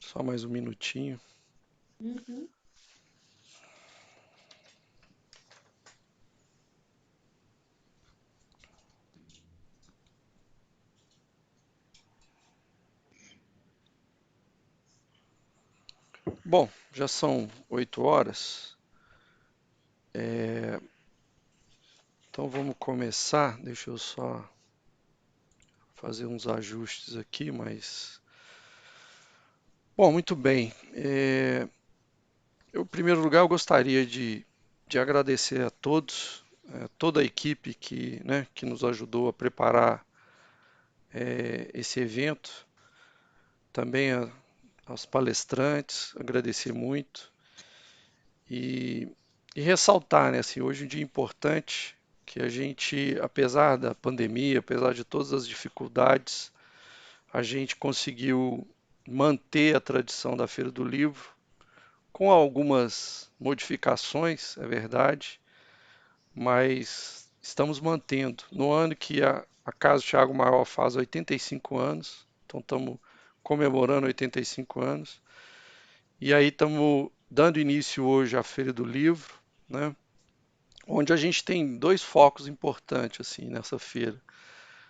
Só mais um minutinho. Uhum. Bom, já são 8 horas. Então vamos começar. Deixa eu só fazer uns ajustes aqui, mas. Bom, muito bem. Eu, em primeiro lugar, eu gostaria de agradecer a todos, toda a equipe que nos ajudou a preparar esse evento. Também aos palestrantes, agradecer muito. E, e ressaltar, né, assim, hoje um dia importante que a gente, apesar da pandemia, apesar de todas as dificuldades, a gente conseguiu manter a tradição da Feira do Livro, com algumas modificações, é verdade, mas estamos mantendo. No ano que a Casa Thiago Maior faz 85 anos, então estamos comemorando 85 anos, e aí estamos dando início hoje à Feira do Livro, né? Onde a gente tem dois focos importantes assim nessa feira.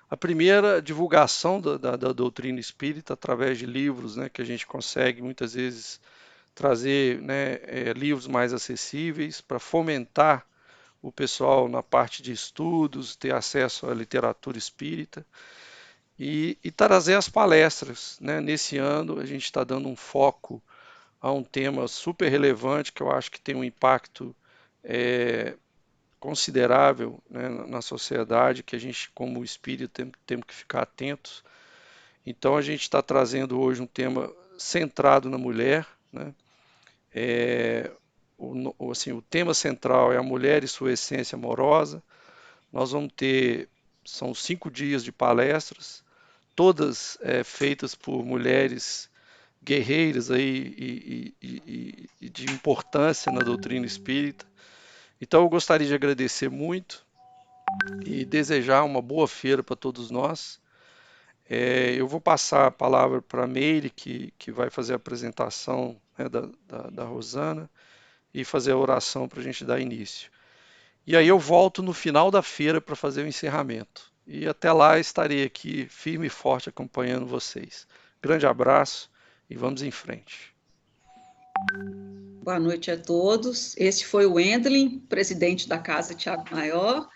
A primeira, a divulgação da doutrina espírita através de livros, né, que a gente consegue muitas vezes trazer, né, livros mais acessíveis para fomentar o pessoal na parte de estudos, ter acesso à literatura espírita e trazer as palestras. Né? Nesse ano a gente está dando um foco a um tema super relevante que eu acho que tem um impacto considerável, né, na sociedade, que a gente, como espírito, temos que ficar atentos. Então, a gente está trazendo hoje um tema centrado na mulher. Né? O tema central é a mulher e sua essência amorosa. Nós vamos ter, são 5 dias de palestras, todas feitas por mulheres guerreiras aí e de importância na doutrina espírita. Então, eu gostaria de agradecer muito e desejar uma boa feira para todos nós. Eu vou passar a palavra para a Meire, que vai fazer a apresentação, né, da Rosana, e fazer a oração para a gente dar início. E aí eu volto no final da feira para fazer o encerramento. E até lá estarei aqui firme e forte acompanhando vocês. Grande abraço e vamos em frente. Boa noite a todos. Esse foi o Wendlin, presidente da Casa Thiago Maior.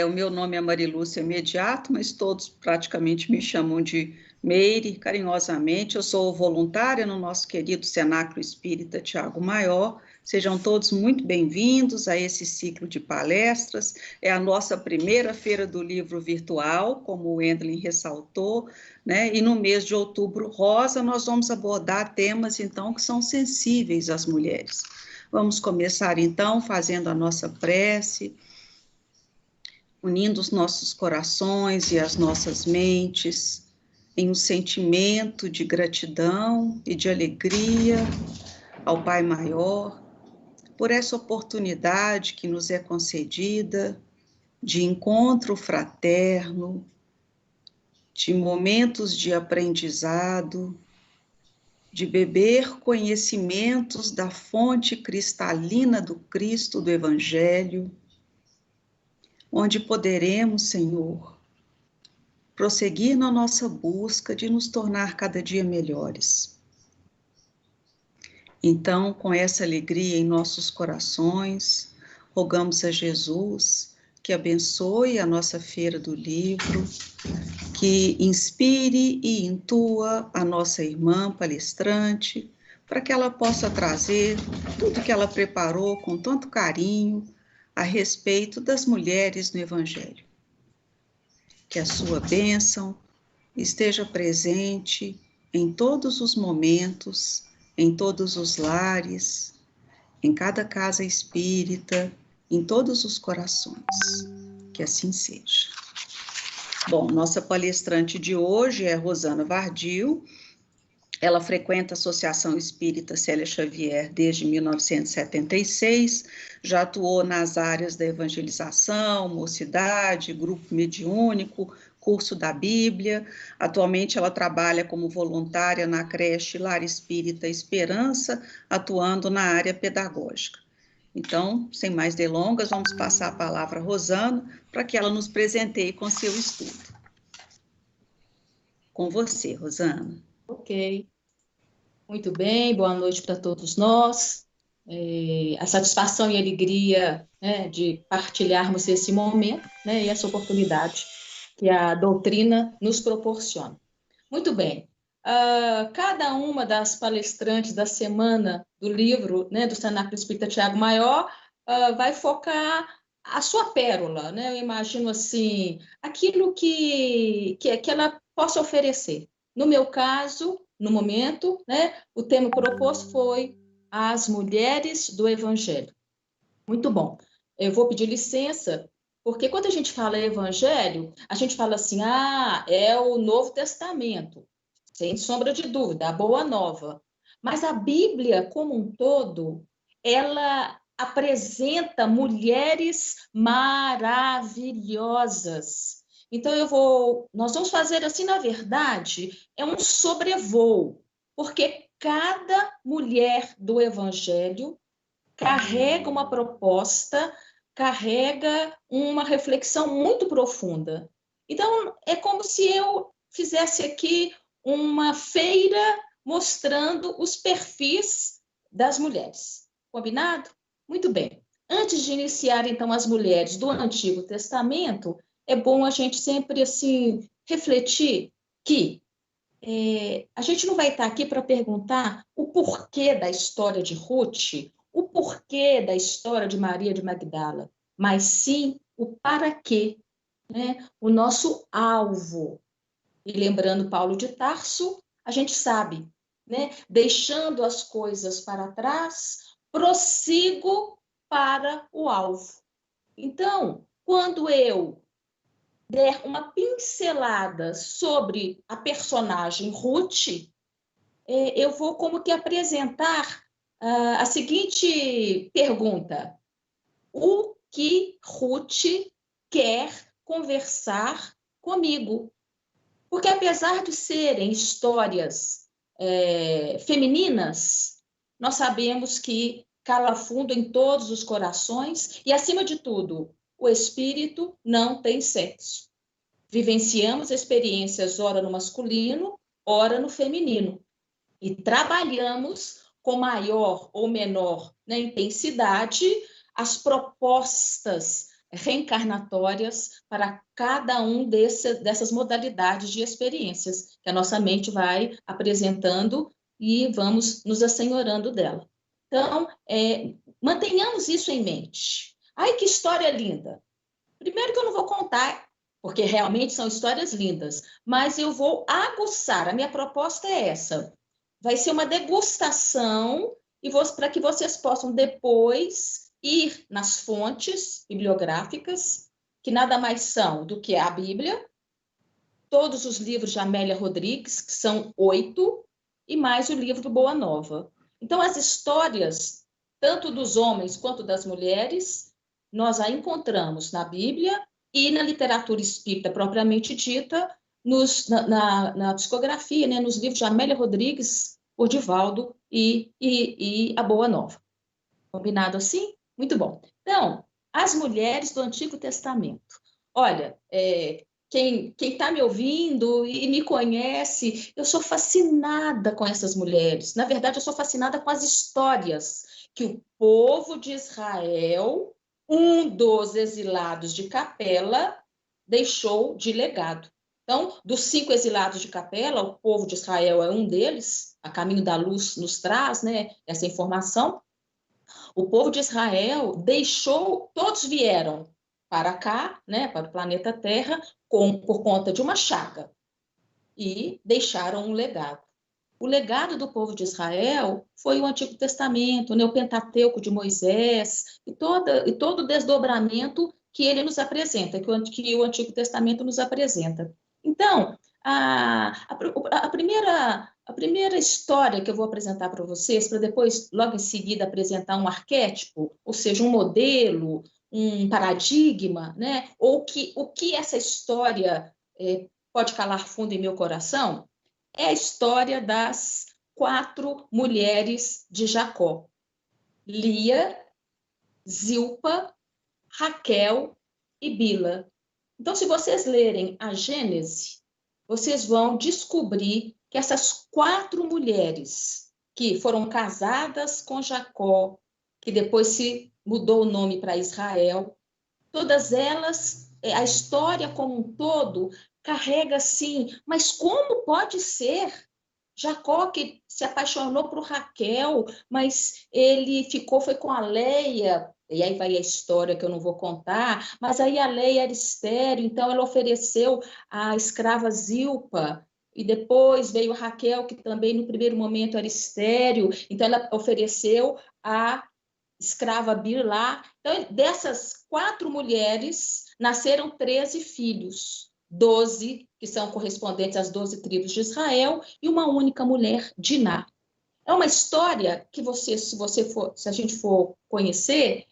O meu nome é Marilúcia Imediato, mas todos praticamente me chamam de Meire, carinhosamente. Eu sou voluntária no nosso querido Cenáculo Espírita Thiago Maior. Sejam todos muito bem-vindos a esse ciclo de palestras. É a nossa primeira Feira do Livro virtual, como o Wendlin ressaltou, né? E no mês de outubro rosa nós vamos abordar temas, então, que são sensíveis às mulheres. Vamos começar, então, fazendo a nossa prece, unindo os nossos corações e as nossas mentes em um sentimento de gratidão e de alegria ao Pai Maior por essa oportunidade que nos é concedida de encontro fraterno, de momentos de aprendizado, de beber conhecimentos da fonte cristalina do Cristo do Evangelho, onde poderemos, Senhor, prosseguir na nossa busca de nos tornar cada dia melhores. Então, com essa alegria em nossos corações, rogamos a Jesus que abençoe a nossa Feira do Livro, que inspire e intua a nossa irmã palestrante, para que ela possa trazer tudo que ela preparou com tanto carinho a respeito das mulheres no Evangelho. Que a sua bênção esteja presente em todos os momentos, em todos os lares, em cada casa espírita, em todos os corações. Que assim seja. Bom, nossa palestrante de hoje é Rosana Vardil. Ela frequenta a Associação Espírita Célia Xavier desde 1976, já atuou nas áreas da evangelização, mocidade, grupo mediúnico, curso da Bíblia. Atualmente ela trabalha como voluntária na creche Lar Espírita Esperança, atuando na área pedagógica. Então, sem mais delongas, vamos passar a palavra a Rosana para que ela nos presenteie com seu estudo. Com você, Rosana. Ok, muito bem, boa noite para todos nós. A satisfação e a alegria, né, de partilharmos esse momento, né, e essa oportunidade que a doutrina nos proporciona. Muito bem, cada uma das palestrantes da semana do livro, né, do Cenáculo Espírita Tiago Maior, vai focar a sua pérola, né? Eu imagino assim, aquilo que ela possa oferecer. No meu caso, no momento, né, o tema proposto foi as mulheres do Evangelho. Muito bom. Eu vou pedir licença, porque quando a gente fala Evangelho, a gente fala assim, é o Novo Testamento, sem sombra de dúvida, a Boa Nova. Mas a Bíblia, como um todo, ela apresenta mulheres maravilhosas. Então, nós vamos fazer assim, na verdade, é um sobrevoo, porque cada mulher do Evangelho carrega uma proposta, carrega uma reflexão muito profunda. Então, é como se eu fizesse aqui uma feira mostrando os perfis das mulheres. Combinado? Muito bem. Antes de iniciar, então, as mulheres do Antigo Testamento, é bom a gente sempre, assim, refletir que a gente não vai estar aqui para perguntar o porquê da história de Ruth, o porquê da história de Maria de Magdala, mas sim o para quê, né? O nosso alvo. E lembrando Paulo de Tarso, a gente sabe, né? Deixando as coisas para trás, prossigo para o alvo. Então, quando eu der uma pincelada sobre a personagem Ruth, eu vou como que apresentar a seguinte pergunta: o que Ruth quer conversar comigo? Porque apesar de serem histórias femininas, nós sabemos que cala fundo em todos os corações e, acima de tudo, o espírito não tem sexo. Vivenciamos experiências ora no masculino, ora no feminino. E trabalhamos com maior ou menor, né, intensidade as propostas reencarnatórias para cada um dessas modalidades de experiências que a nossa mente vai apresentando e vamos nos assenhorando dela. Então, mantenhamos isso em mente. Ai, que história linda! Primeiro que eu não vou contar, porque realmente são histórias lindas, mas eu vou aguçar, a minha proposta é essa. Vai ser uma degustação para que vocês possam depois ir nas fontes bibliográficas, que nada mais são do que a Bíblia, todos os livros de Amélia Rodrigues, que são 8, e mais o livro do Boa Nova. Então, as histórias, tanto dos homens quanto das mulheres, nós a encontramos na Bíblia e na literatura espírita propriamente dita, na psicografia, né, nos livros de Amélia Rodrigues, o Divaldo e a Boa Nova. Combinado assim? Muito bom. Então, as mulheres do Antigo Testamento. Olha, quem está me ouvindo e me conhece, eu sou fascinada com essas mulheres. Na verdade, eu sou fascinada com as histórias que o povo de Israel, um dos exilados de Capela, deixou de legado. Então, dos 5 exilados de Capela, o povo de Israel é um deles, a Caminho da Luz nos traz, né, essa informação. O povo de Israel deixou, todos vieram para cá, né, para o planeta Terra, por conta de uma chaga, e deixaram um legado. O legado do povo de Israel foi o Antigo Testamento, né, o Pentateuco de Moisés, e todo o desdobramento que ele nos apresenta, que o Antigo Testamento nos apresenta. Então, a primeira história que eu vou apresentar para vocês, para depois, logo em seguida, apresentar um arquétipo, ou seja, um modelo, um paradigma, né? Ou o que essa história pode calar fundo em meu coração é a história das 4 mulheres de Jacó: Lia, Zilpa, Raquel e Bila. Então, se vocês lerem a Gênese, vocês vão descobrir que essas 4 mulheres que foram casadas com Jacó, que depois se mudou o nome para Israel, todas elas, a história como um todo, carrega assim, mas como pode ser? Jacó que se apaixonou por Raquel, mas ele foi com a Leia, e aí vai a história que eu não vou contar, mas aí a Leia era estéril, então ela ofereceu a escrava Zilpa, e depois veio Raquel, que também no primeiro momento era estéril, então ela ofereceu a escrava Bilhá. Então, dessas 4 mulheres, nasceram 13 filhos, 12 que são correspondentes às 12 tribos de Israel, e uma única mulher, Diná. É uma história que se a gente for conhecer,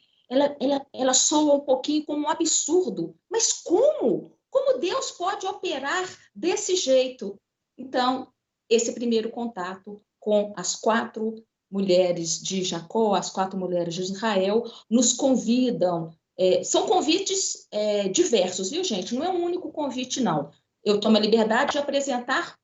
ela soa um pouquinho como um absurdo. Mas como? Como Deus pode operar desse jeito? Então, esse primeiro contato com as 4 mulheres de Jacó, as 4 mulheres de Israel, nos convidam. São convites diversos, viu, gente? Não é um único convite, não. Eu tomo a liberdade de apresentar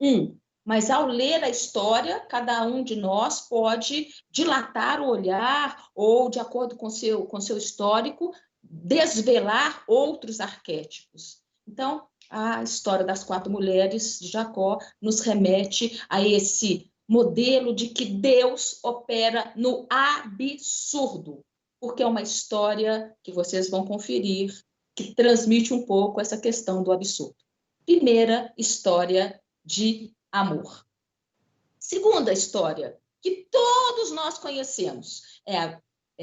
mas ao ler a história, cada um de nós pode dilatar o olhar ou, de acordo com seu histórico, desvelar outros arquétipos. Então, a história das 4 mulheres de Jacó nos remete a esse modelo de que Deus opera no absurdo, porque é uma história que vocês vão conferir, que transmite um pouco essa questão do absurdo. Primeira história de amor. Segunda história, que todos nós conhecemos, é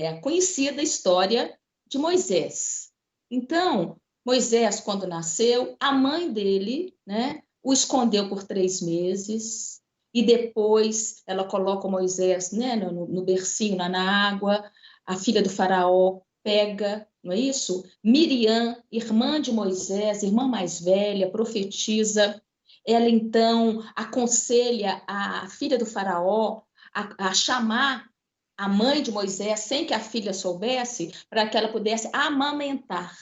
a conhecida história de Moisés. Então, Moisés, quando nasceu, a mãe dele, né, o escondeu por 3 meses, e depois ela coloca Moisés, né, no bercinho, lá na água. A filha do faraó pega, não é isso? Miriam, irmã de Moisés, irmã mais velha, profetiza. Ela, então, aconselha a filha do faraó a chamar a mãe de Moisés, sem que a filha soubesse, para que ela pudesse amamentar.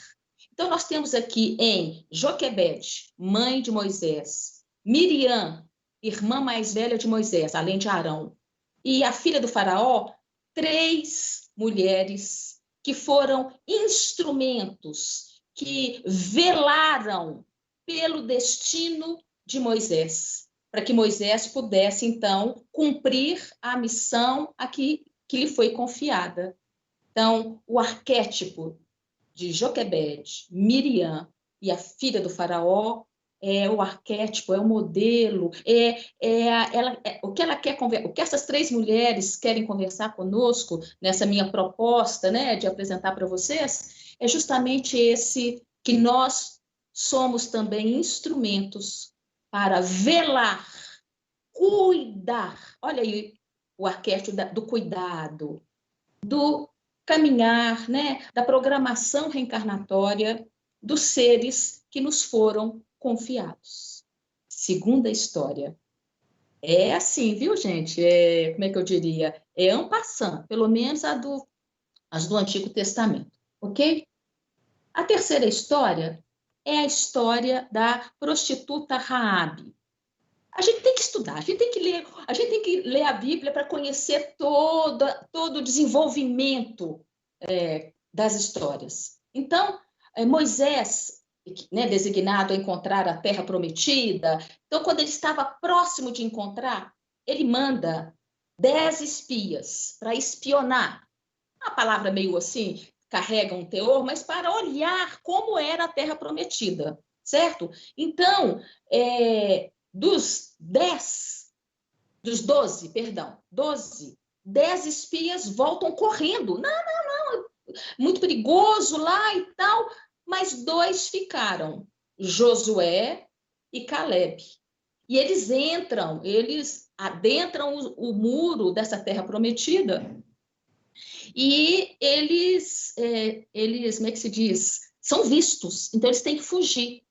Então, nós temos aqui em Joquebede, mãe de Moisés, Miriam, irmã mais velha de Moisés, além de Arão, e a filha do faraó, 3 mulheres que foram instrumentos que velaram pelo destino de Moisés, para que Moisés pudesse, então, cumprir a missão que lhe foi confiada. Então, o arquétipo de Joquebede, Miriam e a filha do faraó é o arquétipo, é o modelo, o que essas 3 mulheres querem conversar conosco nessa minha proposta, né, de apresentar para vocês, é justamente esse, que nós somos também instrumentos para velar, cuidar. Olha aí o arquétipo do cuidado, do caminhar, né, da programação reencarnatória dos seres que nos foram confiados. Segunda história. É assim, viu, gente? Como é que eu diria? É en passant, pelo menos as do Antigo Testamento, ok? A terceira história é a história da prostituta Raabe. A gente tem que estudar, a gente tem que ler a Bíblia para conhecer todo o desenvolvimento das histórias. Então, Moisés, né, designado a encontrar a terra prometida, então, quando ele estava próximo de encontrar, ele manda 10 espias para espionar. A palavra meio assim, carrega um teor, mas para olhar como era a terra prometida, certo? Então, dos 12, 10 espias voltam correndo. Não, muito perigoso lá e tal, mas 2 ficaram, Josué e Caleb. E eles adentram o muro dessa terra prometida, e eles, como é que se diz? São vistos, então eles têm que fugir.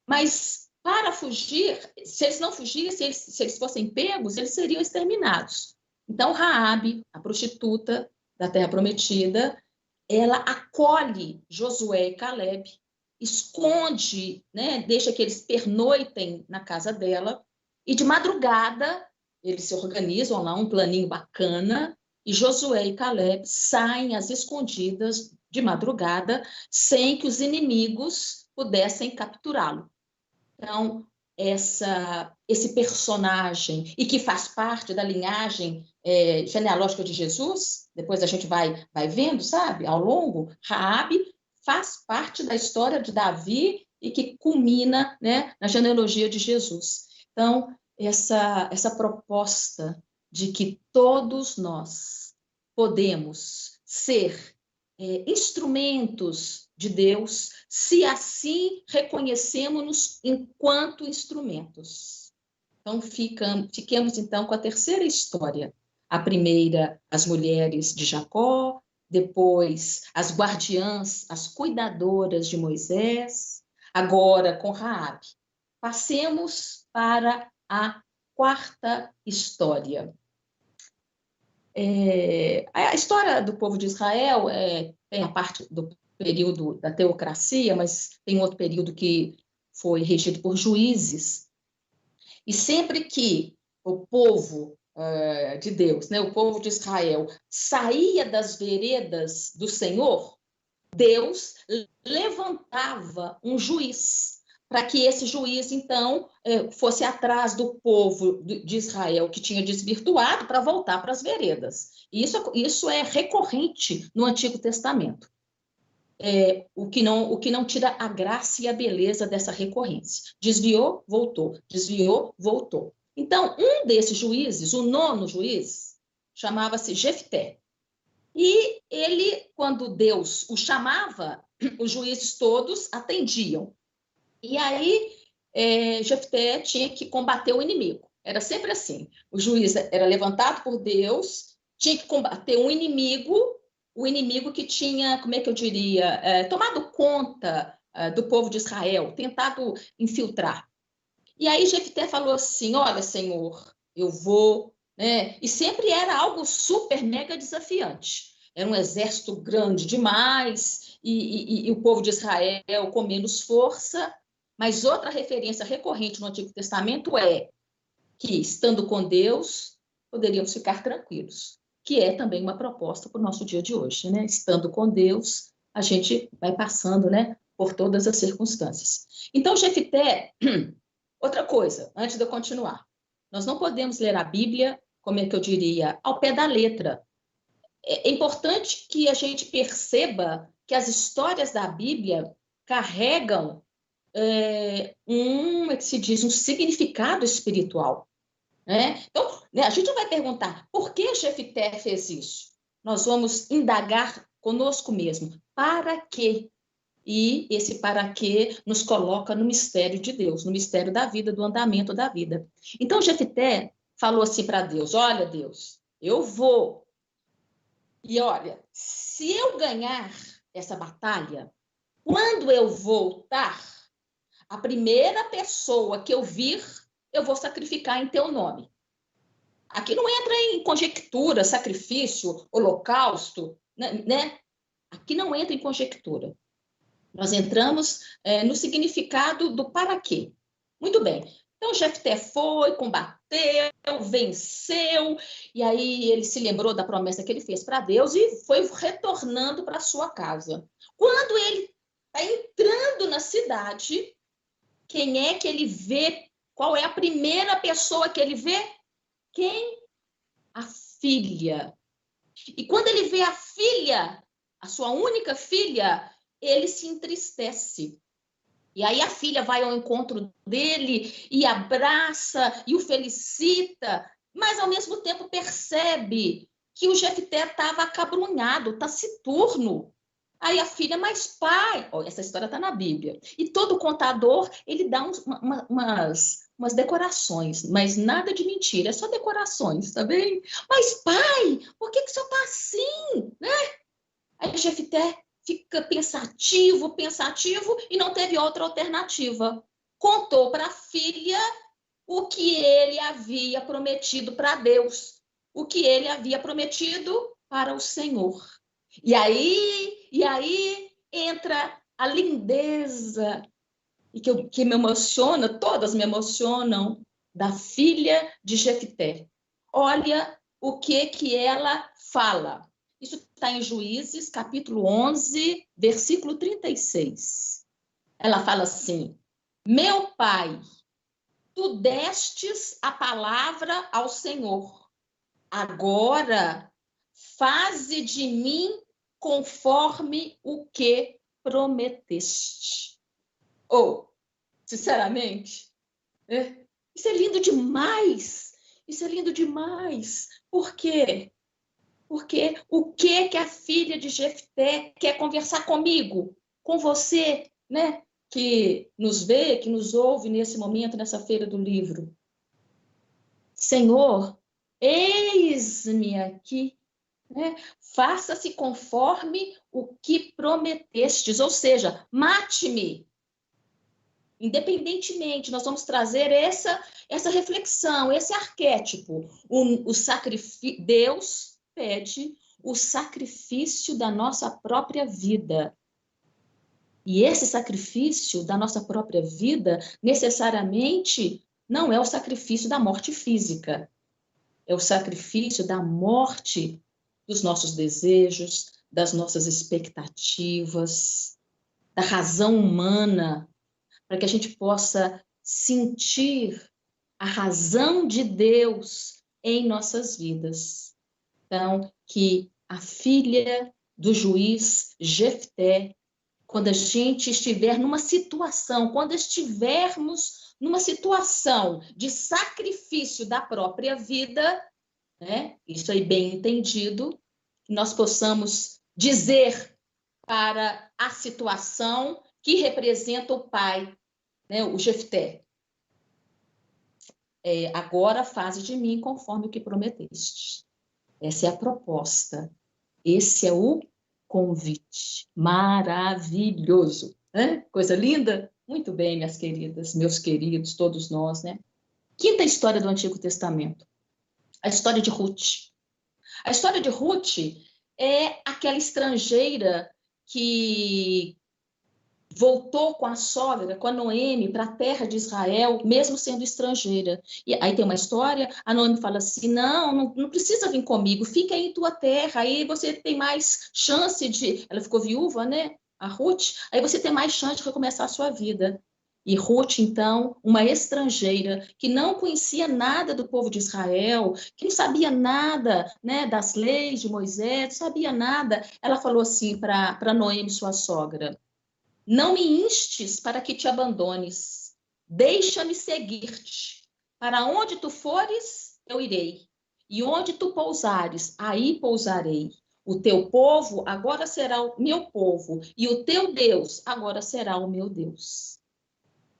Mas para fugir, se eles não fugissem, se eles fossem pegos, eles seriam exterminados. Então, Raabe, a prostituta da Terra Prometida, ela acolhe Josué e Caleb, esconde, né, deixa que eles pernoitem na casa dela, e de madrugada eles se organizam lá, um planinho bacana, e Josué e Caleb saem às escondidas de madrugada, sem que os inimigos pudessem capturá-lo. Então, esse personagem, e que faz parte da linhagem genealógica de Jesus, depois a gente vai vendo, sabe, ao longo, Raabe faz parte da história de Davi e que culmina, né, na genealogia de Jesus. Então, essa proposta de que todos nós podemos ser instrumentos de Deus, se assim reconhecemos-nos enquanto instrumentos. Então, fiquemos então com a terceira história. A primeira, as mulheres de Jacó, depois as guardiãs, as cuidadoras de Moisés, agora com Raabe. Passemos para a quarta história. A história do povo de Israel tem a parte do período da teocracia, mas tem outro período que foi regido por juízes. E sempre que o povo de Deus, né, o povo de Israel, saía das veredas do Senhor, Deus levantava um juiz, para que esse juiz, então, fosse atrás do povo de Israel que tinha desvirtuado para voltar para as veredas. Isso é recorrente no Antigo Testamento. O que não tira a graça e a beleza dessa recorrência. Desviou, voltou. Desviou, voltou. Então, um desses juízes, o nono juiz, chamava-se Jefté. E ele, quando Deus o chamava, os juízes todos atendiam. E aí, Jefté tinha que combater o inimigo. Era sempre assim. O juiz era levantado por Deus, tinha que combater um inimigo, o inimigo que tinha, como é que eu diria, tomado conta do povo de Israel, tentado infiltrar. E aí Jefté falou assim, olha, Senhor, eu vou... né? E sempre era algo super, mega desafiante. Era um exército grande demais, e o povo de Israel com menos força. Mas outra referência recorrente no Antigo Testamento é que, estando com Deus, poderíamos ficar tranquilos, que é também uma proposta para o nosso dia de hoje, né? Estando com Deus, a gente vai passando, né, por todas as circunstâncias. Então, Jefté, outra coisa, antes de eu continuar, nós não podemos ler a Bíblia, como é que eu diria, ao pé da letra. É importante que a gente perceba que as histórias da Bíblia carregam como é que se diz, um significado espiritual. Né? Então, né, a gente não vai perguntar por que Jefté fez isso. Nós vamos indagar conosco mesmo. Para quê? E esse para quê nos coloca no mistério de Deus, no mistério da vida, do andamento da vida. Então, Jefté falou assim para Deus, olha, Deus, eu vou. E olha, se eu ganhar essa batalha, quando eu voltar, a primeira pessoa que eu vir, eu vou sacrificar em teu nome. Aqui não entra em conjectura, sacrifício, holocausto, né? Aqui não entra em conjectura. Nós entramos no significado do para quê. Muito bem. Então, Jefté foi, combateu, venceu, e aí ele se lembrou da promessa que ele fez para Deus e foi retornando para sua casa. Quando ele está entrando na cidade, quem é que ele vê? Qual é a primeira pessoa que ele vê? Quem? A filha. E quando ele vê a filha, a sua única filha, ele se entristece. E aí a filha vai ao encontro dele e abraça e o felicita, mas ao mesmo tempo percebe que o Jefté estava acabrunhado, taciturno. Aí a filha, mas pai, essa história está na Bíblia. E todo contador, ele dá umas decorações, mas nada de mentira, é só decorações, tá bem? Mas pai, por que o senhor está assim, né? Aí Jefté fica pensativo, e não teve outra alternativa. contou para a filha o que ele havia prometido para Deus, o que ele havia prometido para o Senhor. E aí entra a lindeza, e que me emociona, todas me emocionam, da filha de Jefté. Olha o que ela fala. Isso está em Juízes, capítulo 11, versículo 36. Ela fala assim: meu pai, tu destes a palavra ao Senhor. Agora, faze de mim conforme o que prometeste. Ou, sinceramente, isso é lindo demais. Isso é lindo demais. Por quê? Porque o que a filha de Jefté quer conversar comigo, com você, né? Que nos vê, que nos ouve nesse momento, nessa feira do livro. Senhor, eis-me aqui, né? Faça-se conforme o que prometestes, ou seja, mate-me. Independentemente, nós vamos trazer essa reflexão, esse arquétipo. Deus pede o sacrifício da nossa própria vida. E esse sacrifício da nossa própria vida, necessariamente, não é o sacrifício da morte física. É o sacrifício da morte dos nossos desejos, das nossas expectativas, da razão humana, para que a gente possa sentir a razão de Deus em nossas vidas. Então, que a filha do juiz Jefté, quando a gente estiver numa situação, quando estivermos numa situação de sacrifício da própria vida, né? Isso aí bem entendido, que nós possamos dizer para a situação que representa o pai, né? O Jefté. Agora faze de mim conforme o que prometeste. Essa é a proposta. Esse é o convite. Maravilhoso. Né? Coisa linda? Muito bem, minhas queridas, meus queridos, todos nós, né? Quinta história do Antigo Testamento. A história de Ruth. A história de Ruth é aquela estrangeira que voltou com a sogra, com a Noemi, para a terra de Israel, mesmo sendo estrangeira. E aí tem uma história, a Noemi fala assim, não precisa vir comigo, fica aí em tua terra, aí você tem mais chance de... Ela ficou viúva, né? A Ruth, aí você tem mais chance de recomeçar a sua vida. E Ruth, então, uma estrangeira que não conhecia nada do povo de Israel, que não sabia nada, né, das leis de Moisés, não sabia nada, ela falou assim para Noemi, sua sogra: não me instes para que te abandones, deixa-me seguir-te. Para onde tu fores, eu irei, e onde tu pousares, aí pousarei. O teu povo agora será o meu povo, e o teu Deus agora será o meu Deus.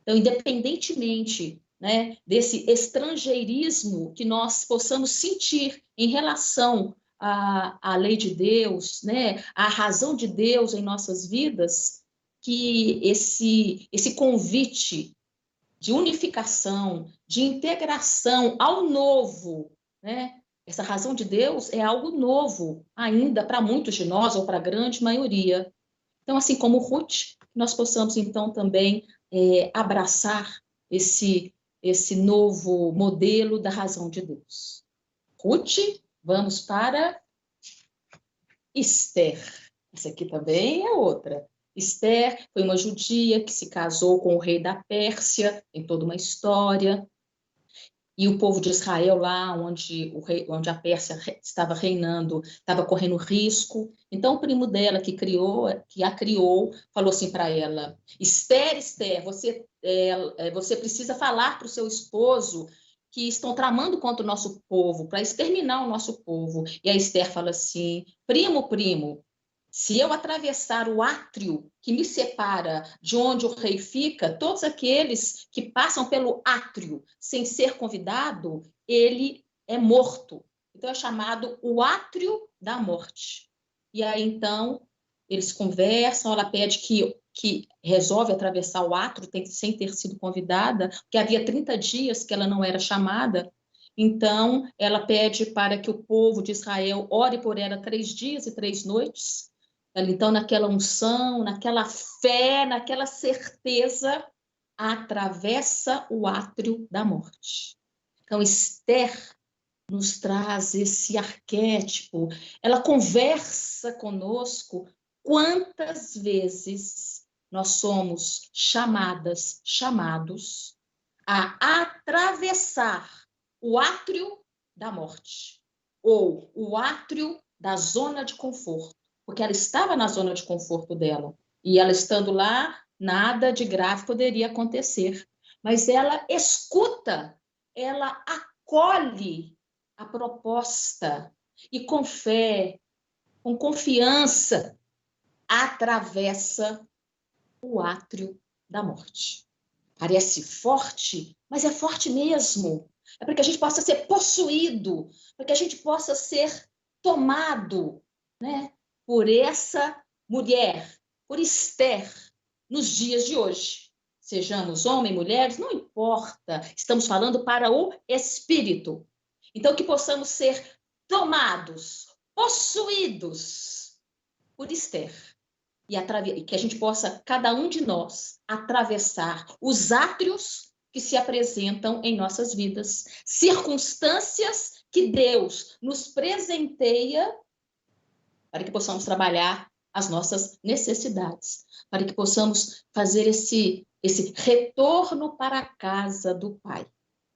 Então, independentemente, né, desse estrangeirismo que nós possamos sentir em relação à lei de Deus, né, à razão de Deus em nossas vidas, que esse convite de unificação, de integração ao novo, né, essa razão de Deus é algo novo ainda para muitos de nós, ou para a grande maioria. Então, assim como Ruth, nós possamos, então, também abraçar esse novo modelo da razão de Deus. Ruth, vamos para Esther. Essa aqui também é outra. Esther foi uma judia que se casou com o rei da Pérsia, tem toda uma história. E o povo de Israel, lá onde a Pérsia estava reinando, estava correndo risco. Então, o primo dela, que a criou, falou assim para ela: Esther, Esther, você precisa falar para o seu esposo que estão tramando contra o nosso povo, para exterminar o nosso povo. E a Esther fala assim: primo, se eu atravessar o átrio que me separa de onde o rei fica, todos aqueles que passam pelo átrio sem ser convidado, ele é morto. Então, é chamado o átrio da morte. E aí, então, eles conversam, ela pede que que resolve atravessar o átrio sem ter sido convidada, porque havia 30 dias que ela não era chamada. Então, ela pede para que o povo de Israel ore por ela 3 dias e 3 noites. Ela, então, naquela unção, naquela fé, naquela certeza, atravessa o átrio da morte. Então, Esther nos traz esse arquétipo, ela conversa conosco quantas vezes nós somos chamadas, chamados a atravessar o átrio da morte, ou o átrio da zona de conforto, porque ela estava na zona de conforto dela, e ela estando lá, nada de grave poderia acontecer, mas ela escuta, ela acolhe a proposta, e com fé, com confiança, atravessa o átrio da morte. Parece forte, mas é forte mesmo. É para que a gente possa ser possuído, para que a gente possa ser tomado, né, por essa mulher, por Esther, nos dias de hoje. Sejamos homens, mulheres, não importa. Estamos falando para o espírito. Então, que possamos ser tomados, possuídos por Esther. E que a gente possa, cada um de nós, atravessar os átrios que se apresentam em nossas vidas, circunstâncias que Deus nos presenteia para que possamos trabalhar as nossas necessidades, para que possamos fazer esse retorno para a casa do Pai.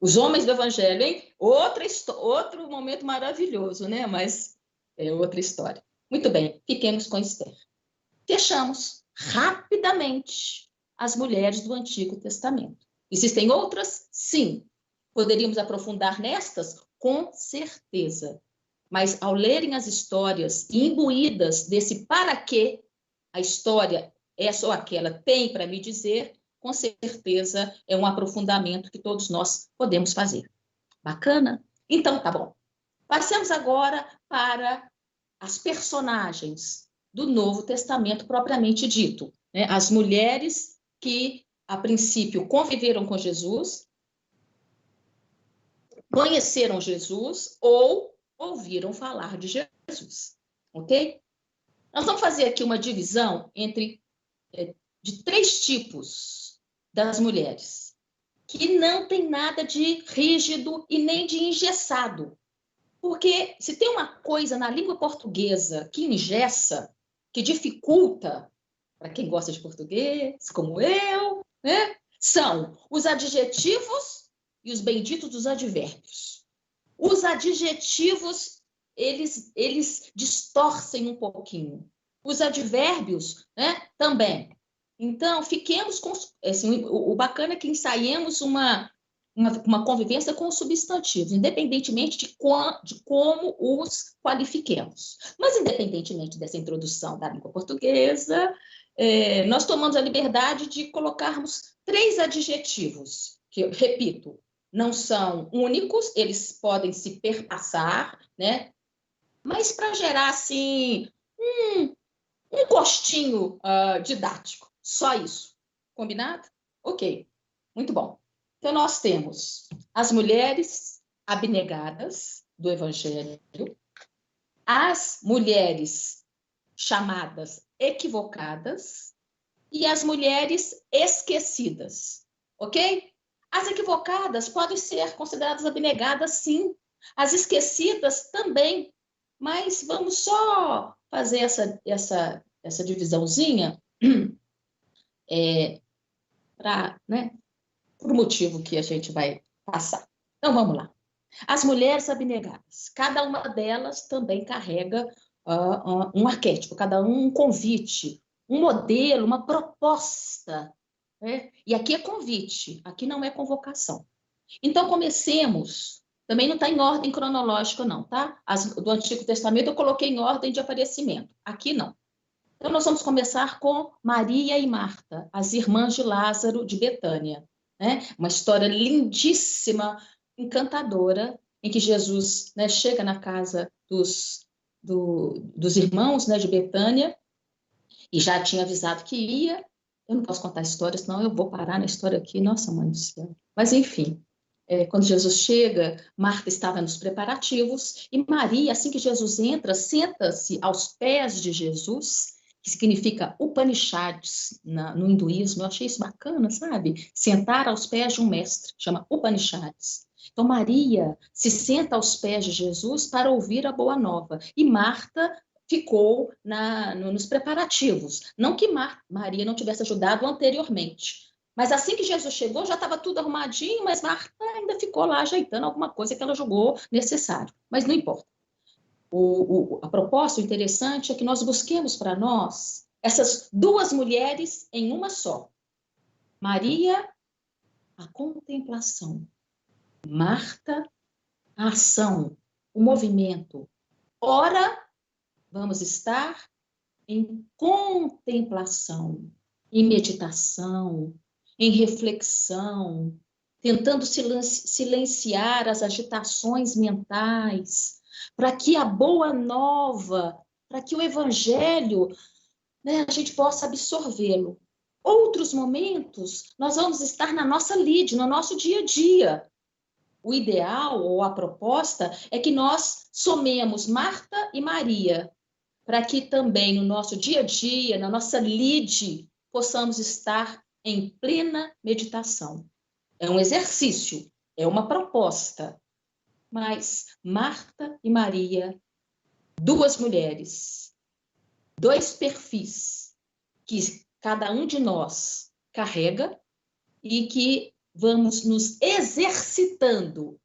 Os homens do Evangelho, hein? Outro momento maravilhoso, né? Mas é outra história. Muito bem, fiquemos com Esther. Fechamos rapidamente as mulheres do Antigo Testamento. Existem outras? Sim. Poderíamos aprofundar nestas? Com certeza. Mas ao lerem as histórias imbuídas desse para quê a história, essa ou aquela, tem para me dizer, com certeza é um aprofundamento que todos nós podemos fazer. Bacana? Então, tá bom. Passemos agora para as personagens do Novo Testamento propriamente dito, né? As mulheres que, a princípio, conviveram com Jesus, conheceram Jesus ou ouviram falar de Jesus, ok? Nós vamos fazer aqui uma divisão de 3 tipos das mulheres, que não tem nada de rígido e nem de engessado, porque se tem uma coisa na língua portuguesa que engessa, que dificulta, para quem gosta de português, como eu, né? São os adjetivos e os benditos dos advérbios. Os adjetivos, eles distorcem um pouquinho. Os advérbios, né, também. Então, fiquemos com... Assim, o bacana é que ensaiemos uma convivência com os substantivos, independentemente de como os qualifiquemos. Mas, independentemente dessa introdução da língua portuguesa, nós tomamos a liberdade de colocarmos 3 adjetivos, que, eu repito, não são únicos, eles podem se perpassar, né? Mas para gerar, assim, um gostinho didático. Só isso. Combinado? Ok. Muito bom. Então, nós temos as mulheres abnegadas do Evangelho, as mulheres chamadas equivocadas e as mulheres esquecidas, ok? As equivocadas podem ser consideradas abnegadas, sim. As esquecidas também. Mas vamos só fazer essa divisãozinha para, né, por motivo que a gente vai passar. Então, vamos lá. As mulheres abnegadas, cada uma delas também carrega um arquétipo, cada um convite, um modelo, uma proposta, né? E aqui é convite, aqui não é convocação. Então, comecemos. Também não está em ordem cronológica, não, tá? Do Antigo Testamento eu coloquei em ordem de aparecimento. Aqui não. Então, nós vamos começar com Maria e Marta, as irmãs de Lázaro de Betânia, né? Uma história lindíssima, encantadora, em que Jesus, né, chega na casa dos irmãos, né, de Betânia, e já tinha avisado que ia, Eu não posso contar história, senão eu vou parar na história aqui. Nossa, mãe do céu. Mas, enfim, quando Jesus chega, Marta estava nos preparativos e Maria, assim que Jesus entra, senta-se aos pés de Jesus, que significa Upanishads no hinduísmo. Eu achei isso bacana, sabe? Sentar aos pés de um mestre, chama Upanishads. Então, Maria se senta aos pés de Jesus para ouvir a boa nova. E Marta ficou nos preparativos. Não que Maria não tivesse ajudado anteriormente, mas assim que Jesus chegou, já estava tudo arrumadinho, mas Marta ainda ficou lá ajeitando alguma coisa que ela julgou necessário. Mas não importa. A proposta interessante é que nós busquemos para nós essas duas mulheres em uma só. Maria, a contemplação. Marta, a ação, o movimento. Ora, vamos estar em contemplação, em meditação, em reflexão, tentando silenciar as agitações mentais, para que a boa nova, para que o evangelho, né, a gente possa absorvê-lo. Outros momentos, nós vamos estar na nossa lide, no nosso dia a dia. O ideal, ou a proposta, é que nós somemos Marta e Maria, para que também no nosso dia a dia, na nossa lide, possamos estar em plena meditação. É um exercício, é uma proposta. Mas Marta e Maria, duas mulheres, dois perfis que cada um de nós carrega e que vamos nos exercitando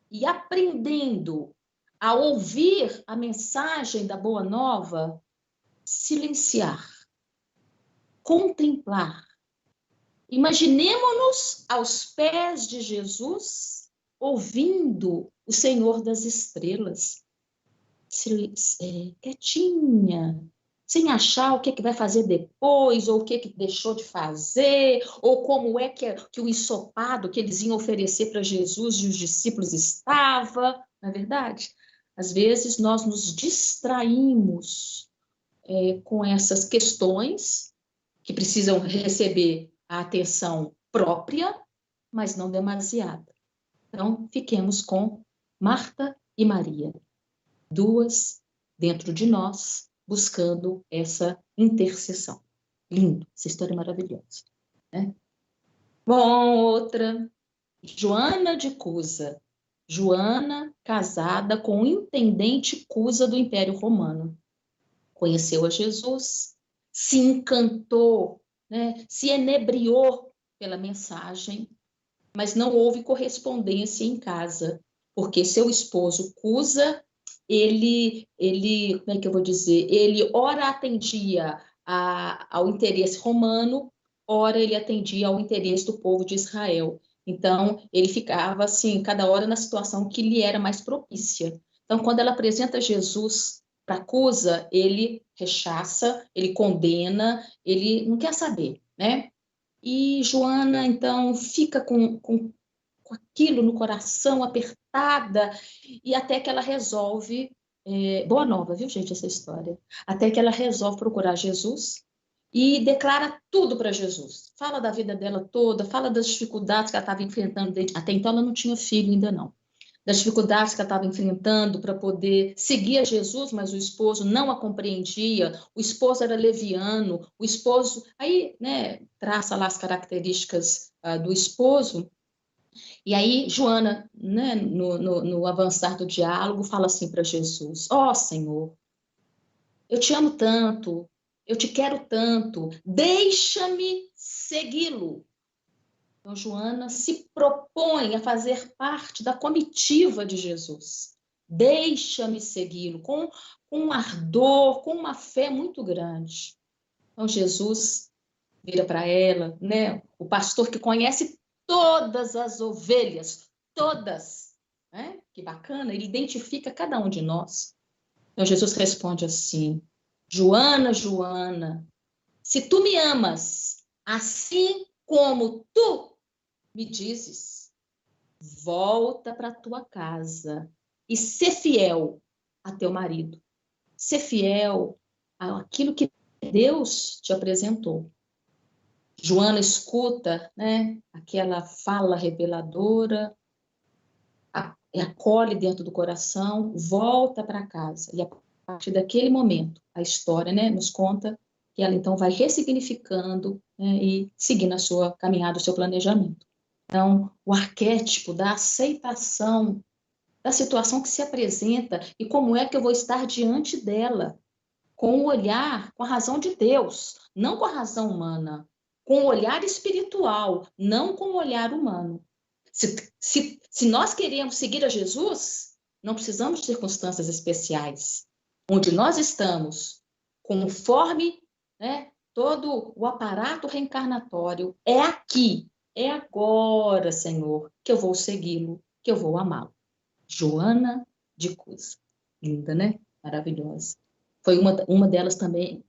e aprendendo a ouvir a mensagem da Boa Nova, silenciar, contemplar. Imaginemo-nos aos pés de Jesus, ouvindo o Senhor das Estrelas, quietinha, sem achar o que vai fazer depois, ou o que deixou de fazer, ou como é que o ensopado que eles iam oferecer para Jesus e os discípulos estava, não é verdade? Às vezes nós nos distraímos com essas questões que precisam receber a atenção própria, mas não demasiada. Então, fiquemos com Marta e Maria, duas dentro de nós, buscando essa intercessão. Lindo, essa história é maravilhosa, né? Bom, outra, Joana de Cusa. Joana, casada com o intendente Cusa do Império Romano. Conheceu a Jesus, se encantou, né? Se enebriou pela mensagem, mas não houve correspondência em casa, porque seu esposo Cusa, ele, como é que eu vou dizer? Ele ora atendia ao interesse romano, ora ele atendia ao interesse do povo de Israel. Então, ele ficava assim, cada hora na situação que lhe era mais propícia. Então, quando ela apresenta Jesus para Cusa, ele rechaça, ele condena, ele não quer saber, né? E Joana, então, fica com aquilo no coração, apertada, e até que ela resolve, boa nova, viu, gente, essa história, até que ela resolve procurar Jesus e declara tudo para Jesus. Fala da vida dela toda, fala das dificuldades que ela estava enfrentando, até então ela não tinha filho ainda não, das dificuldades que ela estava enfrentando para poder seguir a Jesus, mas o esposo não a compreendia, o esposo era leviano, o esposo, aí, né, traça lá as características do esposo, e aí Joana, né, no avançar do diálogo, fala assim para Jesus, ó Senhor, eu te amo tanto, eu te quero tanto, deixa-me segui-lo. Então, Joana se propõe a fazer parte da comitiva de Jesus. Deixa-me segui-lo com um ardor, com uma fé muito grande. Então, Jesus vira para ela, né? O pastor que conhece todas as ovelhas, todas, né? Que bacana, ele identifica cada um de nós. Então, Jesus responde assim, Joana, Joana, se tu me amas, assim como tu me dizes, volta para tua casa e ser fiel a teu marido. Ser fiel àquilo que Deus te apresentou. Joana escuta, né, aquela fala reveladora, acolhe dentro do coração, volta para casa. E a partir daquele momento, a história, né, nos conta que ela então vai ressignificando, né, e seguindo a sua caminhada, o seu planejamento. Então, o arquétipo da aceitação da situação que se apresenta e como é que eu vou estar diante dela, com o olhar, com a razão de Deus, não com a razão humana, com o olhar espiritual, não com o olhar humano. Se nós queremos seguir a Jesus, não precisamos de circunstâncias especiais. Onde nós estamos, conforme, né, todo o aparato reencarnatório, é aqui, é agora, Senhor, que eu vou segui-lo, que eu vou amá-lo. Joana de Cusa. Linda, né? Maravilhosa. Foi uma delas também,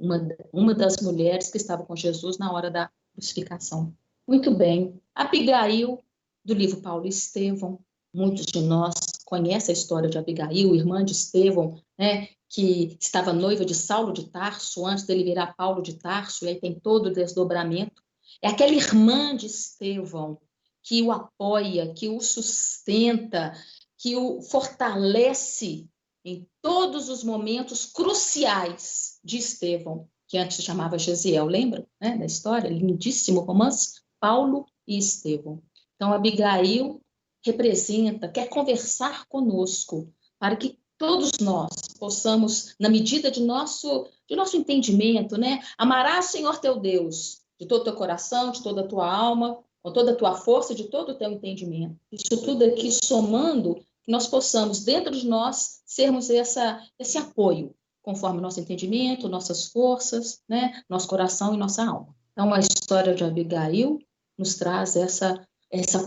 uma das mulheres que estava com Jesus na hora da crucificação. Muito bem. Abigail, do livro Paulo e Estevão. Muitos de nós conhecem a história de Abigail, irmã de Estevão, né, que estava noiva de Saulo de Tarso, antes dele virar Paulo de Tarso, e aí tem todo o desdobramento. É aquela irmã de Estevão que o apoia, que o sustenta, que o fortalece em todos os momentos cruciais de Estevão, que antes se chamava Gesiel, lembra, né, da história? Lindíssimo romance, Paulo e Estevão. Então, Abigail representa, quer conversar conosco, para que todos nós possamos, na medida de nosso entendimento, né, amarás o Senhor teu Deus de todo o teu coração, de toda a tua alma, com toda a tua força, de todo o teu entendimento. Isso tudo aqui somando, que nós possamos, dentro de nós, sermos esse apoio, conforme o nosso entendimento, nossas forças, né, nosso coração e nossa alma. Então, a história de Abigail nos traz essa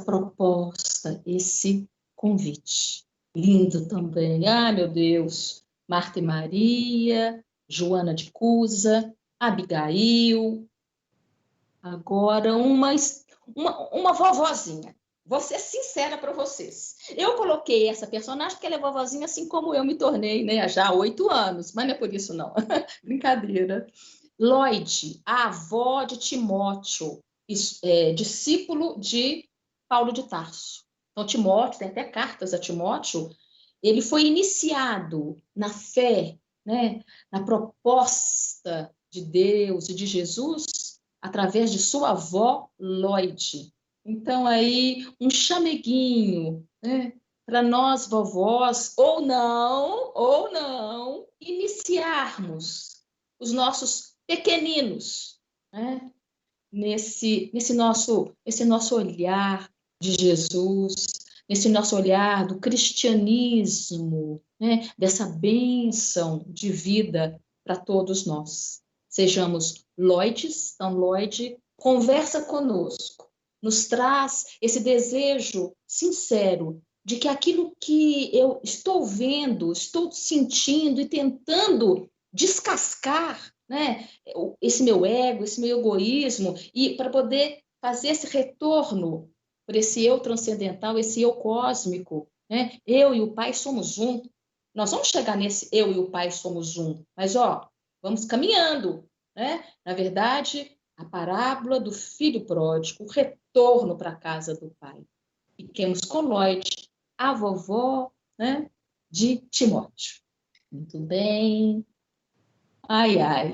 proposta, esse convite. Lindo também. Ah, meu Deus! Marta e Maria, Joana de Cusa, Abigail. Agora, uma vovozinha. Vou ser sincera para vocês. Eu coloquei essa personagem porque ela é vovozinha, assim como eu me tornei, né, já há 8 anos, mas não é por isso, não. Brincadeira. Lloyd, a avó de Timóteo, discípulo de Paulo de Tarso. Então, Timóteo, tem até cartas a Timóteo, ele foi iniciado na fé, né, na proposta de Deus e de Jesus, através de sua avó, Lloyd. Então, aí, um chameguinho, né, para nós, vovós, ou não, iniciarmos os nossos pequeninos, né, nesse nosso olhar de Jesus, nesse nosso olhar do cristianismo, né, dessa bênção de vida para todos nós. Sejamos Lloyds, então Lloyd conversa conosco, nos traz esse desejo sincero de que aquilo que eu estou vendo, estou sentindo e tentando descascar, né, esse meu ego, esse meu egoísmo, e para poder fazer esse retorno por esse eu transcendental, esse eu cósmico, né? Eu e o Pai somos um. Nós vamos chegar nesse eu e o Pai somos um, mas vamos caminhando, né? Na verdade, a parábola do filho pródigo, o retorno para a casa do Pai. Fiquemos com Lloyd, a vovó, né, de Timóteo. Muito bem. Ai, ai.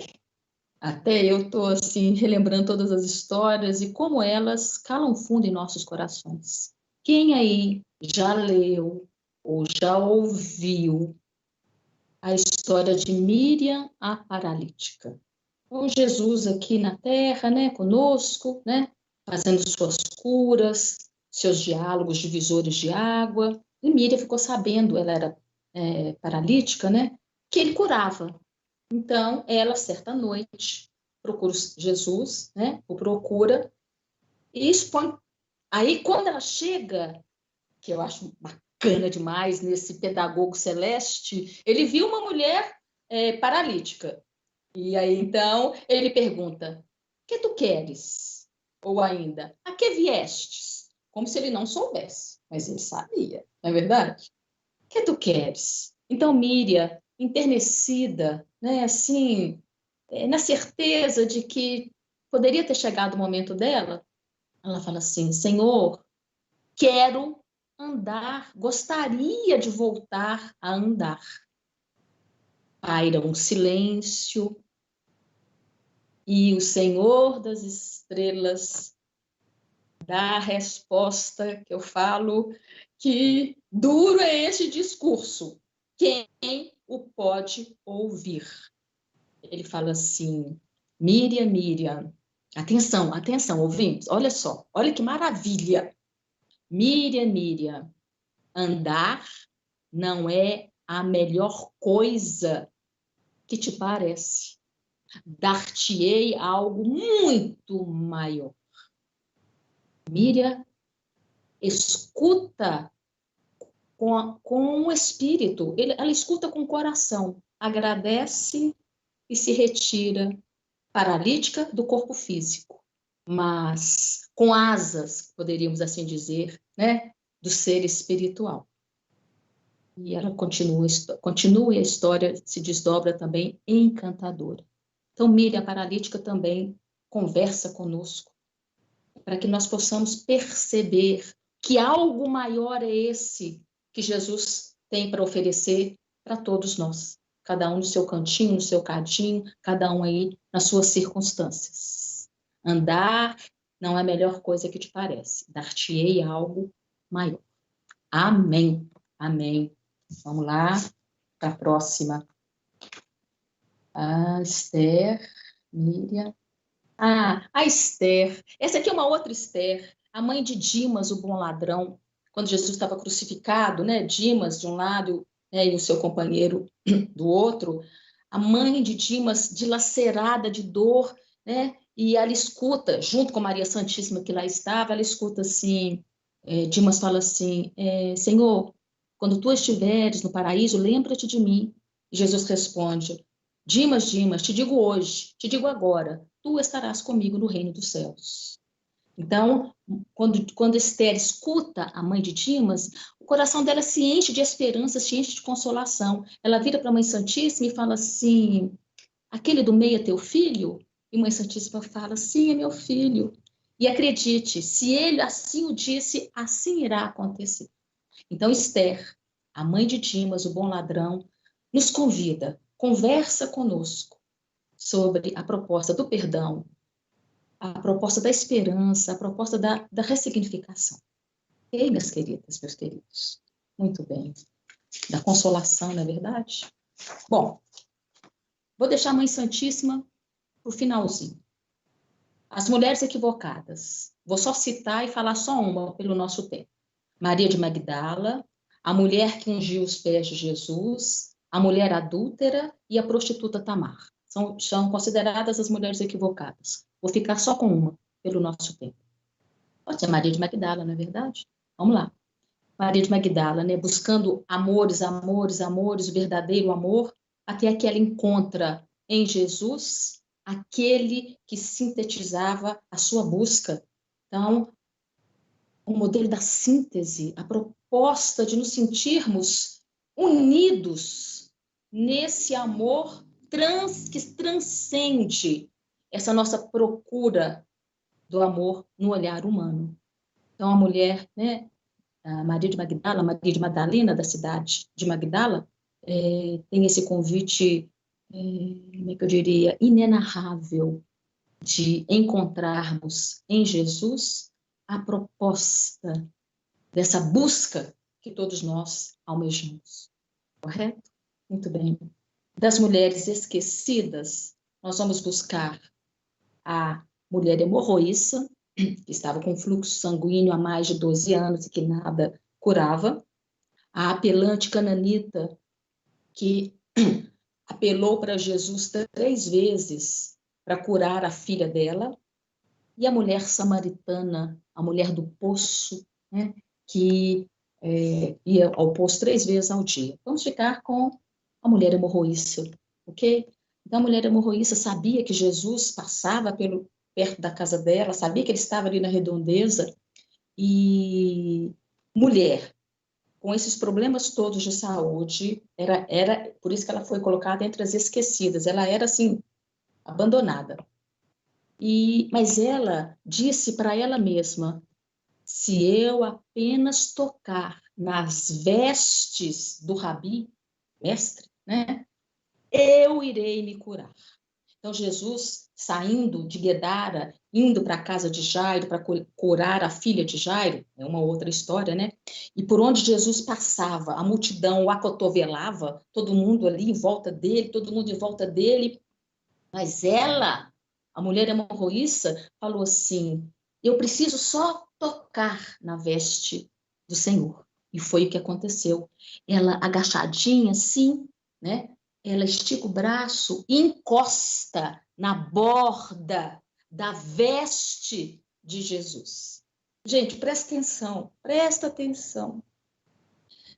Até eu estou assim, relembrando todas as histórias e como elas calam fundo em nossos corações. Quem aí já leu ou já ouviu a história de Miriam, a paralítica? Com Jesus aqui na Terra, né, conosco, né, fazendo suas curas, seus diálogos divisores de água. E Miriam ficou sabendo, ela era paralítica, né, que ele curava. Então, ela, certa noite, procura Jesus, né? O procura e expõe. Aí, quando ela chega, que eu acho bacana demais nesse pedagogo celeste, ele viu uma mulher paralítica. E aí, então, ele pergunta, que tu queres? Ou ainda, a que viestes? Como se ele não soubesse, mas ele sabia, não é verdade? Que tu queres? Então, Miriam, enternecida, né, assim, na certeza de que poderia ter chegado o momento dela, ela fala assim, Senhor, quero andar, gostaria de voltar a andar. Paira um silêncio, e o Senhor das estrelas dá a resposta que eu falo, que duro é este discurso, quem o pode ouvir? Ele fala assim, Miriam, Miriam, atenção, atenção, ouvimos, olha só, olha que maravilha. Miriam, Miriam, andar não é a melhor coisa que te parece. Dar-te-ei algo muito maior. Miriam escuta com o espírito, ela escuta com o coração, agradece e se retira, paralítica do corpo físico, mas com asas, poderíamos assim dizer, né, do ser espiritual. E ela continua e a história se desdobra também encantadora. Então, Miriam, a paralítica, também conversa conosco, para que nós possamos perceber que algo maior é esse que Jesus tem para oferecer para todos nós. Cada um no seu cantinho, no seu cadinho, cada um aí nas suas circunstâncias. Andar não é a melhor coisa que te parece. Dar-te-ei algo maior. Amém. Amém. Vamos lá para a próxima. Esther, Miriam. A Esther. Essa aqui é uma outra Esther, a mãe de Dimas, o bom ladrão, quando Jesus estava crucificado, né? Dimas de um lado, né, e o seu companheiro do outro. A mãe de Dimas, dilacerada de dor, né? E ela escuta, junto com Maria Santíssima que lá estava, ela escuta assim, Dimas fala assim, Senhor, quando tu estiveres no paraíso, lembra-te de mim. E Jesus responde, Dimas, Dimas, te digo hoje, te digo agora, tu estarás comigo no reino dos céus. Então, quando Esther escuta a mãe de Dimas, o coração dela se enche de esperança, se enche de consolação. Ela vira para a Mãe Santíssima e fala assim, aquele do meio é teu filho? E a Mãe Santíssima fala, sim, é meu filho. E acredite, se ele assim o disse, assim irá acontecer. Então, Esther, a mãe de Dimas, o bom ladrão, nos convida, conversa conosco sobre a proposta do perdão, a proposta da esperança, a proposta da ressignificação. Ei, minhas queridas, meus queridos, muito bem. Da consolação, não é verdade? Bom, vou deixar a Mãe Santíssima para o finalzinho. As mulheres equivocadas. Vou só citar e falar só uma pelo nosso tempo. Maria de Magdala, a mulher que ungiu os pés de Jesus, a mulher adúltera e a prostituta Tamar. São consideradas as mulheres equivocadas. Vou ficar só com uma, pelo nosso tempo. Pode ser Maria de Magdala, não é verdade? Vamos lá. Maria de Magdala, né? Buscando amores, o verdadeiro amor, até que ela encontra em Jesus aquele que sintetizava a sua busca. Então, o modelo da síntese, a proposta de nos sentirmos unidos nesse amor que transcende essa nossa procura do amor no olhar humano. Então, a mulher, né, a Maria de Magdala, Maria de Madalena, da cidade de Magdala, tem esse convite, como é que eu diria, inenarrável de encontrarmos em Jesus a proposta dessa busca que todos nós almejamos. Correto? Muito bem. Das mulheres esquecidas, nós vamos buscar a mulher hemorroíça, que estava com fluxo sanguíneo há mais de 12 anos e que nada curava, a apelante cananita, que apelou para Jesus 3 vezes para curar a filha dela, e a mulher samaritana, a mulher do poço, né, que ia ao poço 3 vezes ao dia. Vamos ficar com a mulher hemorroíça, ok? Então, a mulher hemorroíça sabia que Jesus passava perto da casa dela, sabia que ele estava ali na redondeza, e mulher, com esses problemas todos de saúde, era por isso que ela foi colocada entre as esquecidas, ela era, assim, abandonada. Mas ela disse para ela mesma: se eu apenas tocar nas vestes do Rabi, mestre, né, eu irei me curar. Então, Jesus, saindo de Guedara, indo para a casa de Jairo para curar a filha de Jairo, é uma outra história, né? E por onde Jesus passava, a multidão o acotovelava, todo mundo ali em volta dele, todo mundo em volta dele. Mas ela, a mulher hemorroíça, falou assim: eu preciso só tocar na veste do Senhor. E foi o que aconteceu. Ela, agachadinha assim, né? Ela estica o braço e encosta na borda da veste de Jesus. Gente, presta atenção.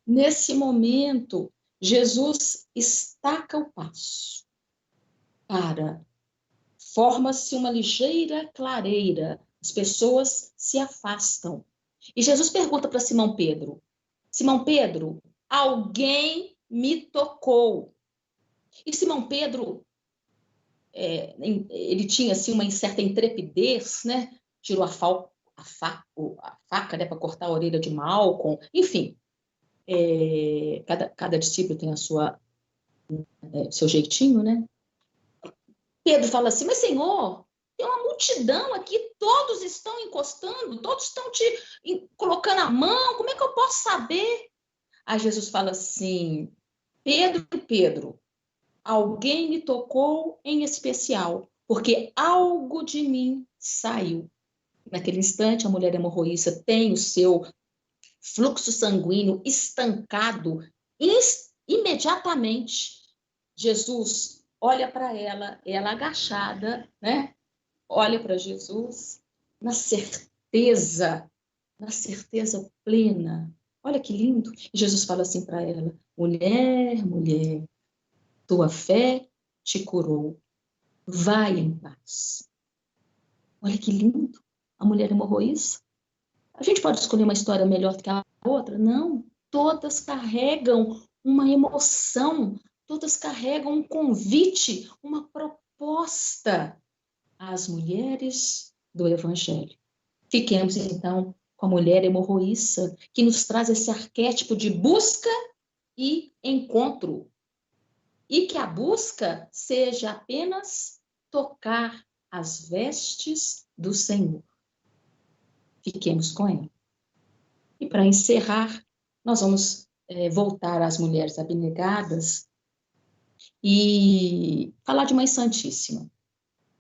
Nesse momento, Jesus estaca o passo para. Forma-se uma ligeira clareira, as pessoas se afastam. E Jesus pergunta para Simão Pedro: Simão Pedro, alguém me tocou. E Simão Pedro, ele tinha assim uma certa intrepidez, né? Tirou a faca, né, para cortar a orelha de Malcolm. Enfim, cada discípulo tem seu jeitinho, né? Pedro fala assim: mas Senhor, tem uma multidão aqui, todos estão encostando, todos estão te colocando a mão, como é que eu posso saber? Aí Jesus fala assim: Pedro, alguém me tocou em especial, porque algo de mim saiu. Naquele instante, a mulher hemorroísta tem o seu fluxo sanguíneo estancado imediatamente. Jesus olha para ela agachada, né? Olha para Jesus na certeza plena. Olha que lindo. E Jesus fala assim para ela: mulher, tua fé te curou. Vai em paz. Olha que lindo. A mulher hemorroísta. A gente pode escolher uma história melhor do que a outra? Não. Todas carregam uma emoção, todas carregam um convite, uma proposta às mulheres do Evangelho. Fiquemos, então, com a mulher hemorroíça, que nos traz esse arquétipo de busca e encontro. E que a busca seja apenas tocar as vestes do Senhor. Fiquemos com ela. E para encerrar, nós vamos voltar às mulheres abnegadas e falar de Mãe Santíssima.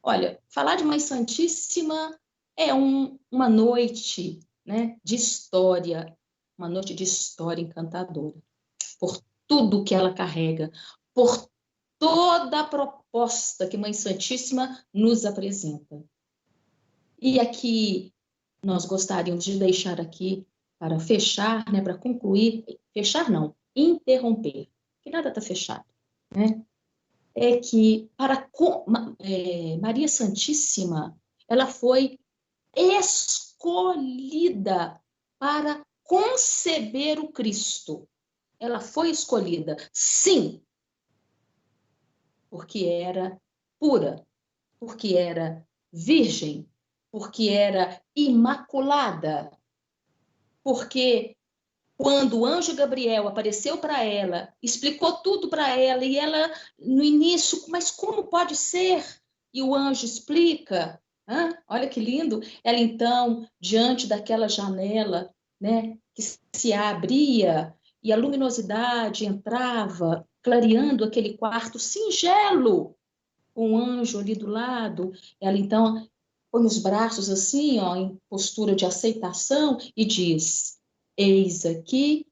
Olha, falar de Mãe Santíssima é uma noite, né, de história, uma noite de história encantadora, por tudo que ela carrega, por toda a proposta que Mãe Santíssima nos apresenta. E aqui nós gostaríamos de deixar aqui para fechar, né, para concluir, fechar não, interromper, que nada está fechado, né? É que Maria Santíssima, ela foi escolhida para conceber o Cristo. Ela foi escolhida, sim, porque era pura, porque era virgem, porque era imaculada, porque quando o anjo Gabriel apareceu para ela, explicou tudo para ela, e ela, no início, mas como pode ser? E o anjo explica, olha que lindo. Ela, então, diante daquela janela, né, que se abria, e a luminosidade entrava, clareando aquele quarto singelo, com um anjo ali do lado, ela, então, põe os braços assim, ó, em postura de aceitação, e diz: eis aqui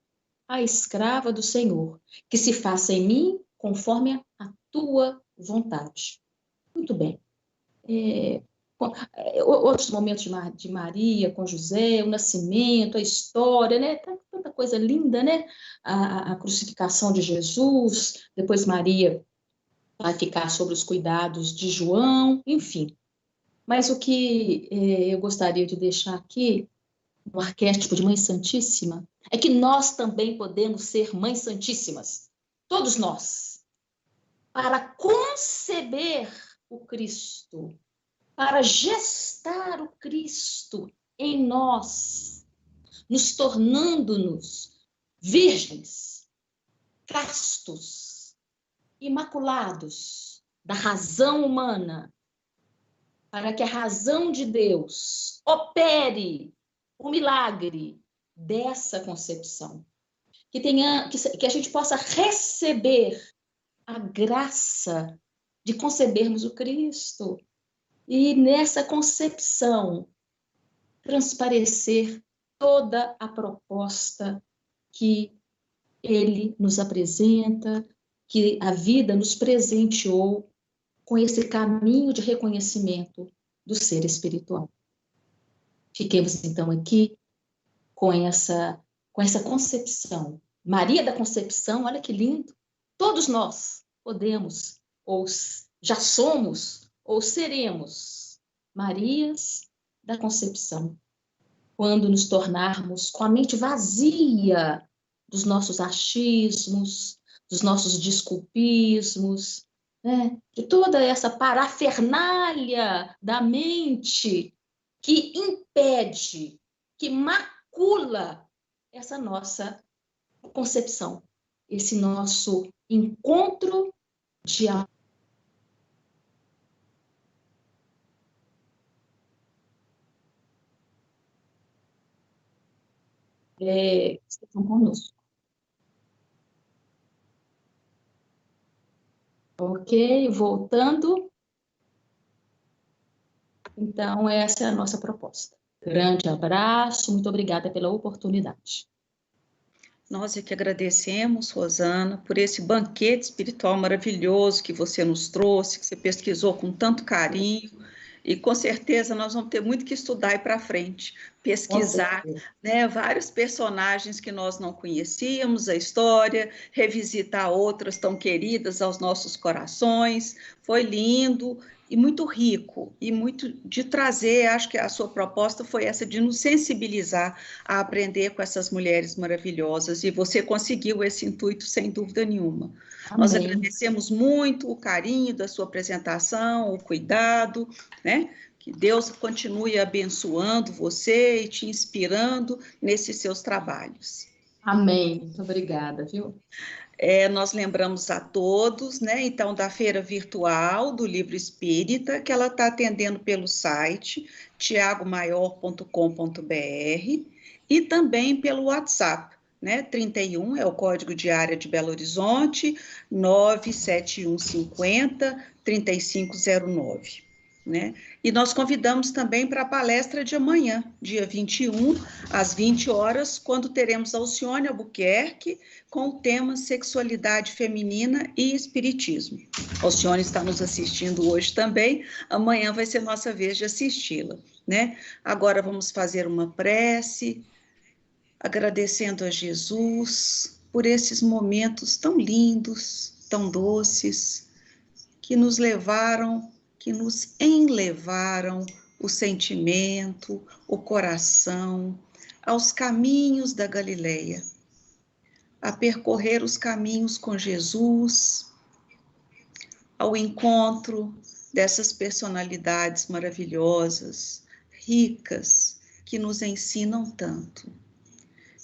a escrava do Senhor, que se faça em mim conforme a tua vontade. Muito bem. Outros momentos de Maria com José, o nascimento, a história, né? Tanta coisa linda, né? A crucificação de Jesus, depois Maria vai ficar sobre os cuidados de João, enfim. Mas o que eu gostaria de deixar aqui, no arquétipo de Mãe Santíssima, é que nós também podemos ser Mães Santíssimas, todos nós, para conceber o Cristo, para gestar o Cristo em nós, nos tornando-nos virgens, castos, imaculados da razão humana, para que a razão de Deus opere o milagre dessa concepção. Que a gente possa receber a graça de concebermos o Cristo e nessa concepção transparecer toda a proposta que ele nos apresenta, que a vida nos presenteou com esse caminho de reconhecimento do ser espiritual. Fiquemos então aqui com essa concepção. Maria da Concepção, olha que lindo. Todos nós podemos, ou já somos, ou seremos Marias da Concepção, quando nos tornarmos com a mente vazia dos nossos achismos, dos nossos desculpismos, né? De toda essa parafernália da mente que impede, que macula essa nossa concepção, esse nosso encontro de amor. Estão conosco. Ok, voltando. Então, essa é a nossa proposta. Grande abraço, muito obrigada pela oportunidade. Nós é que agradecemos, Rosana, por esse banquete espiritual maravilhoso que você nos trouxe, que você pesquisou com tanto carinho, e com certeza nós vamos ter muito que estudar aí para frente, pesquisar, né, vários personagens que nós não conhecíamos, a história, revisitar outras tão queridas aos nossos corações. Foi lindo e muito rico, e muito de trazer, acho que a sua proposta foi essa, de nos sensibilizar a aprender com essas mulheres maravilhosas, e você conseguiu esse intuito sem dúvida nenhuma. Amém. Nós agradecemos muito o carinho da sua apresentação, o cuidado, né? Que Deus continue abençoando você e te inspirando nesses seus trabalhos. Amém, muito obrigada, viu? Nós lembramos a todos, né, então, da feira virtual do Livro Espírita, que ela está atendendo pelo site tiagomaior.com.br e também pelo WhatsApp, né, 31 é o código de área de Belo Horizonte, 97150 3509. Né? E nós convidamos também para a palestra de amanhã, dia 21, às 20 horas, quando teremos Alcione Albuquerque, com o tema Sexualidade Feminina e Espiritismo. Alcione está nos assistindo hoje também, amanhã vai ser nossa vez de assisti-la, né? Agora vamos fazer uma prece, agradecendo a Jesus por esses momentos tão lindos, tão doces, que nos levaram, que nos enlevaram o sentimento, o coração, aos caminhos da Galileia, a percorrer os caminhos com Jesus, ao encontro dessas personalidades maravilhosas, ricas, que nos ensinam tanto.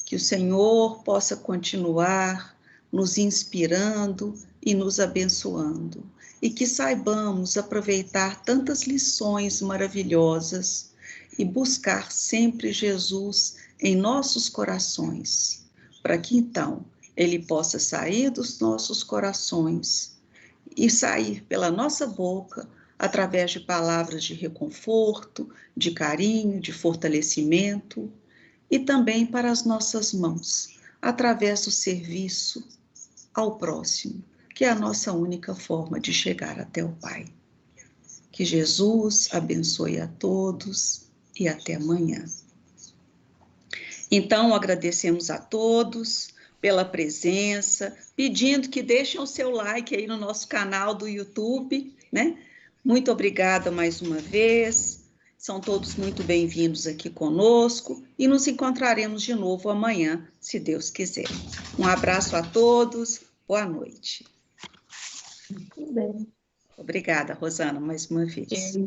Que o Senhor possa continuar nos inspirando e nos abençoando, e que saibamos aproveitar tantas lições maravilhosas e buscar sempre Jesus em nossos corações, para que então ele possa sair dos nossos corações e sair pela nossa boca através de palavras de reconforto, de carinho, de fortalecimento, e também para as nossas mãos, através do serviço ao próximo, que é a nossa única forma de chegar até o Pai. Que Jesus abençoe a todos e até amanhã. Então, agradecemos a todos pela presença, pedindo que deixem o seu like aí no nosso canal do YouTube, né? Muito obrigada mais uma vez. São todos muito bem-vindos aqui conosco e nos encontraremos de novo amanhã, se Deus quiser. Um abraço a todos, boa noite. Muito bem. Obrigada, Rosana, mais uma vez.